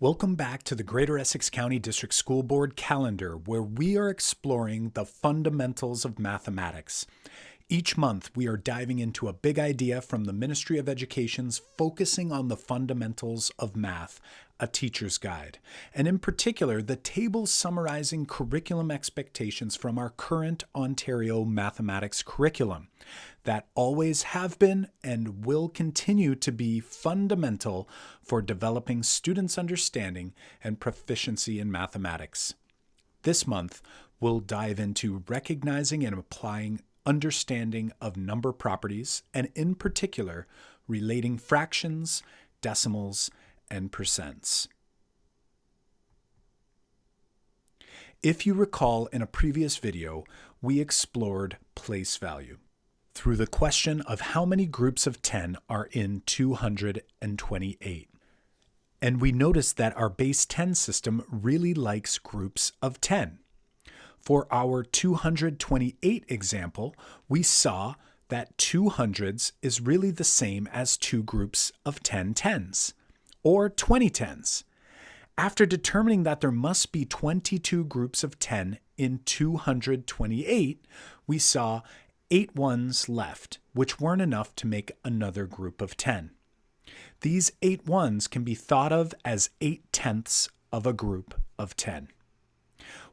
Welcome back to the Greater Essex County District School Board calendar, where we are exploring the fundamentals of mathematics. Each month, we are diving into a big idea from the Ministry of Education's Focusing on the Fundamentals of Math, a Teacher's Guide, and in particular, the table summarizing curriculum expectations from our current Ontario mathematics curriculum that always have been and will continue to be fundamental for developing students' understanding and proficiency in mathematics. This month, we'll dive into recognizing and applying understanding of number properties, and in particular, relating fractions, decimals, and percents. If you recall, in a previous video, we explored place value through the question of how many groups of 10 are in 228. And we noticed that our base 10 system really likes groups of 10. For our 228 example, we saw that 200s is really the same as two groups of 10 tens, or 20 tens. After determining that there must be 22 groups of 10 in 228, we saw 8 ones left, which weren't enough to make another group of 10. These 8 ones can be thought of as 8/10ths of a group of 10.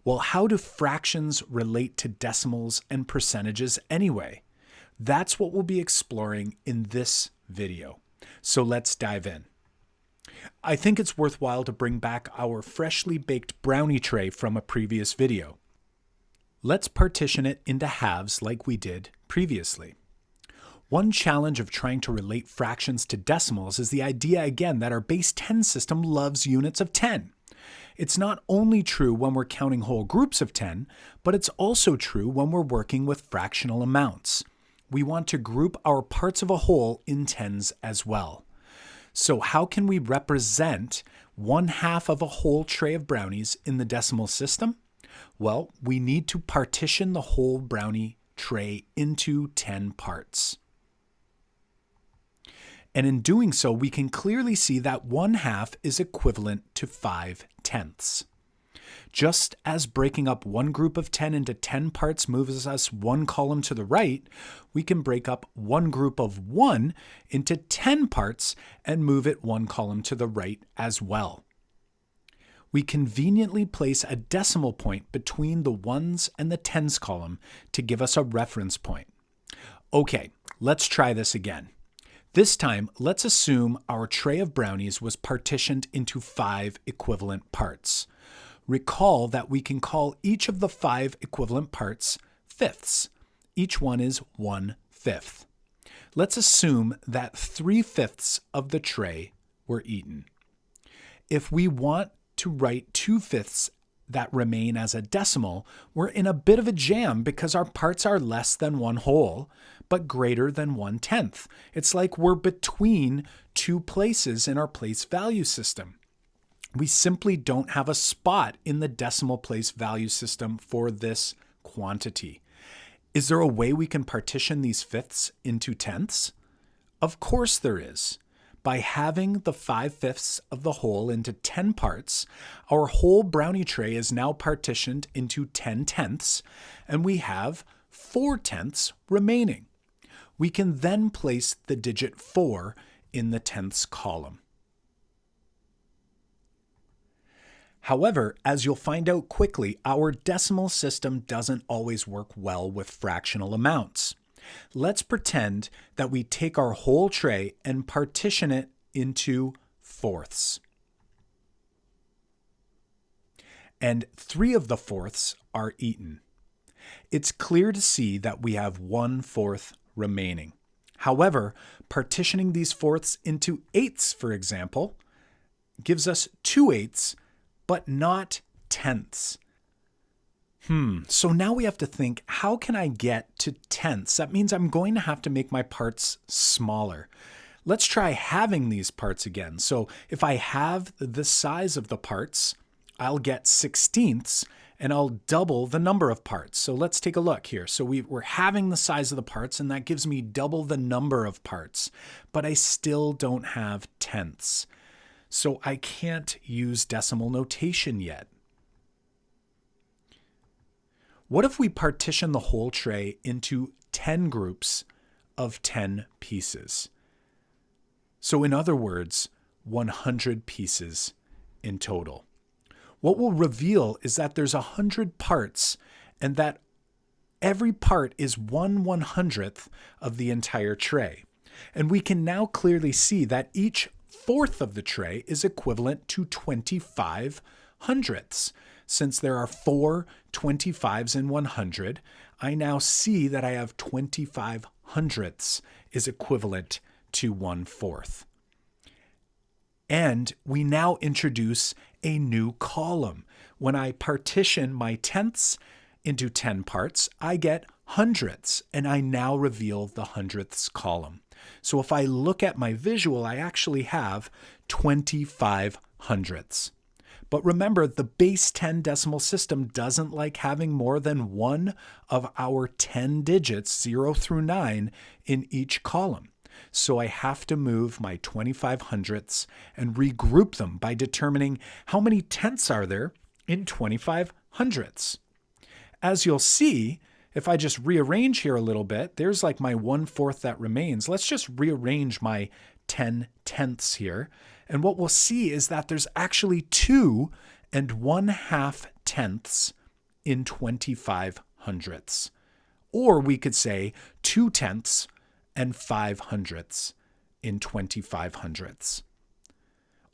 Well, how do fractions relate to decimals and percentages anyway? That's what we'll be exploring in this video. So let's dive in. I think it's worthwhile to bring back our freshly baked brownie tray from a previous video. Let's partition it into halves like we did previously. One challenge of trying to relate fractions to decimals is the idea again that our base 10 system loves units of 10. It's not only true when we're counting whole groups of 10, but it's also true when we're working with fractional amounts. We want to group our parts of a whole in tens as well. So how can we represent 1/2 of a whole tray of brownies in the decimal system? Well, we need to partition the whole brownie tray into 10 parts. And in doing so, we can clearly see that 1/2 is equivalent to 5/10ths. Just as breaking up one group of 10 into 10 parts moves us one column to the right, we can break up one group of 1 into 10 parts and move it one column to the right as well. We conveniently place a decimal point between the ones and the tens column to give us a reference point. Okay, let's try this again. This time, let's assume our tray of brownies was partitioned into 5 equivalent parts. Recall that we can call each of the 5 equivalent parts fifths. Each one is 1/5. Let's assume that 3/5 of the tray were eaten. If we want to write 2/5 that remain as a decimal, we're in a bit of a jam because our parts are less than one whole, but greater than 1/10. It's like we're between two places in our place value system. We simply don't have a spot in the decimal place value system for this quantity. Is there a way we can partition these fifths into tenths? Of course there is. By having the 5/5 of the whole into 10 parts, our whole brownie tray is now partitioned into 10/10ths, and we have 4/10ths remaining. We can then place the digit 4 in the tenths column. However, as you'll find out quickly, our decimal system doesn't always work well with fractional amounts. Let's pretend that we take our whole tray and partition it into fourths. And 3 of the fourths are eaten. It's clear to see that we have 1/4 remaining. However, partitioning these fourths into eighths, for example, gives us 2/8, but not tenths. So now we have to think, how can I get to tenths? That means I'm going to have to make my parts smaller. Let's try halving these parts again. So if I halve the size of the parts, I'll get 16ths, and I'll double the number of parts. So let's take a look here. So we're halving the size of the parts, and that gives me double the number of parts, but I still don't have tenths. so I can't use decimal notation yet. What if we partition the whole tray into 10 groups of 10 pieces? So in other words, 100 pieces in total. What we'll reveal is that there's 100 parts and that every part is 1/100th of the entire tray. And we can now clearly see that each fourth of the tray is equivalent to 25 hundredths. Since there are 4 25s in 100, I now see that I have 25 hundredths is equivalent to 1/4. And we now introduce a new column. When I partition my tenths into 10 parts, I get hundredths, and I now reveal the hundredths column. So if I look at my visual, I actually have 25 hundredths. But remember, the base 10 decimal system doesn't like having more than one of our 10 digits, 0 through 9, in each column. So I have to move my 25 hundredths and regroup them by determining how many tenths are there in 25 hundredths. As you'll see, if I just rearrange here a little bit, there's like my 1/4 that remains. Let's just rearrange my 10 tenths here. And what we'll see is that there's actually 2 1/2 tenths in 25 hundredths. Or we could say 2 tenths and 5 hundredths in 25 hundredths.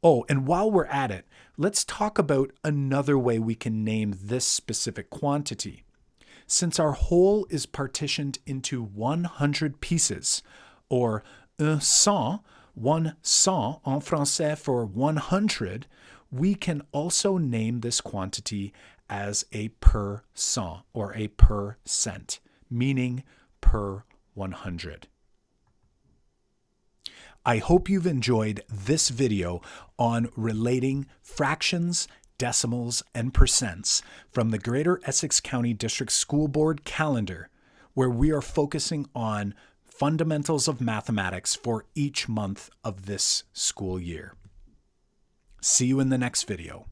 Oh, and while we're at it, let's talk about another way we can name this specific quantity. Since our whole is partitioned into 100 pieces, or un cent, 100 en français for 100, we can also name this quantity as a per cent or a per cent, meaning per 100. I hope you've enjoyed this video on relating fractions, decimals, and percents from the Greater Essex County District School Board calendar, where we are focusing on fundamentals of mathematics for each month of this school year. See you in the next video.